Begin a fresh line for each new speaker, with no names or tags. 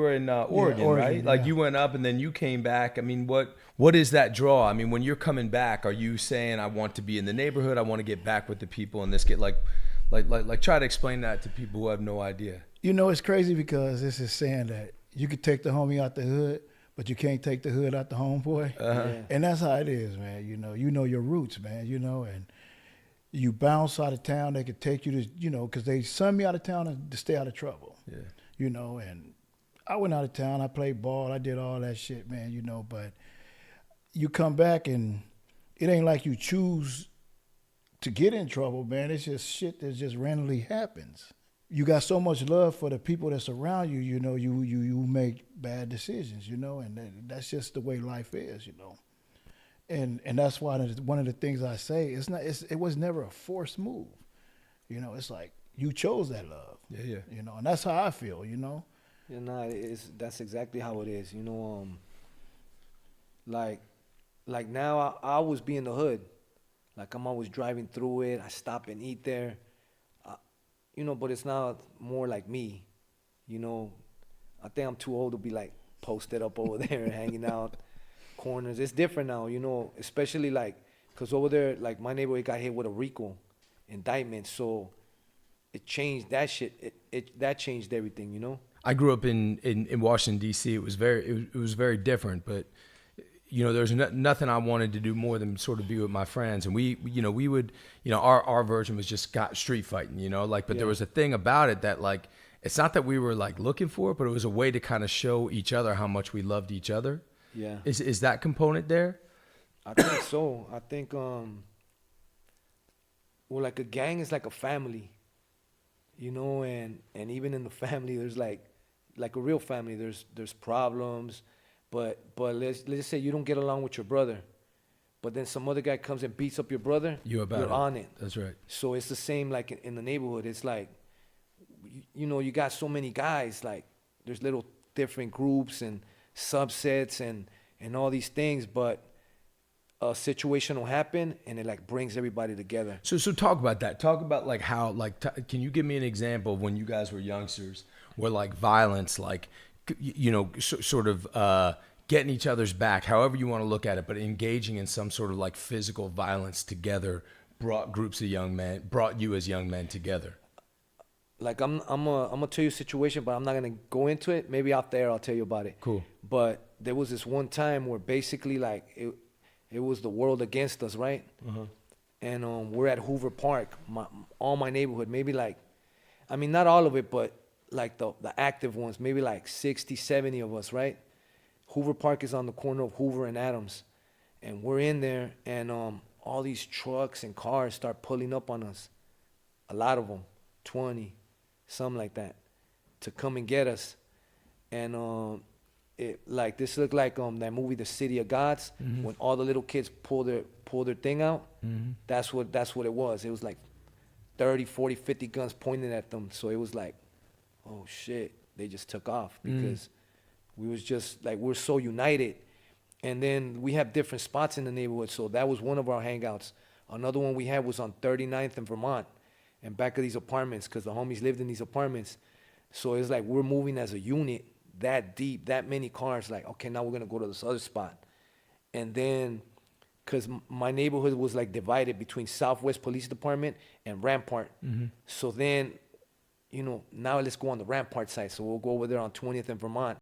were in Oregon,
Oregon,
right? Like
yeah.
you went up and then you came back. I mean, what is that draw? I mean, when you're coming back, are you saying I want to be in the neighborhood? I want to get back with the people and this get like try to explain that to people who have no idea.
You know, it's crazy because this is saying that you could take the homie out the hood, but you can't take the hood out the homeboy.
Yeah.
And that's how it is, man. You know your roots, man. And you bounce out of town, they could take you to, because they send me out of town to stay out of trouble.
Yeah.
And I went out of town, I played ball, I did all that shit, man, but you come back and it ain't like you choose to get in trouble, man. It's just shit that just randomly happens. You got so much love for the people that's around you, you make bad decisions, and that's just the way life is, And that's why one of the things I say, it was never a forced move. It's like you chose that love.
Yeah.
And that's how I feel,
Yeah, nah, that's exactly how it is. Like now I always be in the hood. Like I'm always driving through it. I stop and eat there. But it's not more like me. I think I'm too old to be like posted up over there hanging out corners. It's different now, especially like, cause over there, like my neighborhood got hit with a RICO indictment. So it changed that shit. That changed everything,
I grew up in Washington D.C. It was very different, but there's nothing I wanted to do more than sort of be with my friends, and we would our version was just got street fighting, but there was a thing about it that like it's not that we were like looking for it, but it was a way to kind of show each other how much we loved each other.
Yeah.
Is that component there?
I think so. I think like a gang is like a family, and even in the family there's like a real family, there's problems, but let's just say you don't get along with your brother, but then some other guy comes and beats up your brother, you're on it.
That's right.
So it's the same like in the neighborhood. It's like you got so many guys, like there's little different groups and subsets and all these things, but a situation will happen and it like brings everybody together.
So talk about that. Talk about like how can you give me an example of when you guys were youngsters where like violence, like sort of getting each other's back, however you want to look at it, but engaging in some sort of like physical violence together brought you as young men together.
Like I'm gonna tell you a situation, but I'm not gonna go into it. Maybe out there I'll tell you about it.
Cool.
But there was this one time where basically like it was the world against us, right?
Uh-huh.
And we're at Hoover Park, all my neighborhood, maybe like, I mean not all of it, but like the active ones, maybe like 60, 70 of us, right? Hoover Park is on the corner of Hoover and Adams, and we're in there, and all these trucks and cars start pulling up on us, a lot of them, 20. Something like that, to come and get us. And it like this looked like that movie The City of Gods,
Mm-hmm.
when all the little kids pull their thing out.
Mm-hmm.
That's what it was. It was like 30, 40, 50 guns pointed at them. So it was like, oh shit, they just took off because we was just like, we're so united. And then we have different spots in the neighborhood. So that was one of our hangouts. Another one we had was on 39th and Vermont, and back of these apartments, because the homies lived in these apartments. So it's like we're moving as a unit that deep, that many cars, like, okay, now we're going to go to this other spot. And then, because my neighborhood was like divided between Southwest Police Department and Rampart.
Mm-hmm.
So then, now let's go on the Rampart side. So we'll go over there on 20th and Vermont.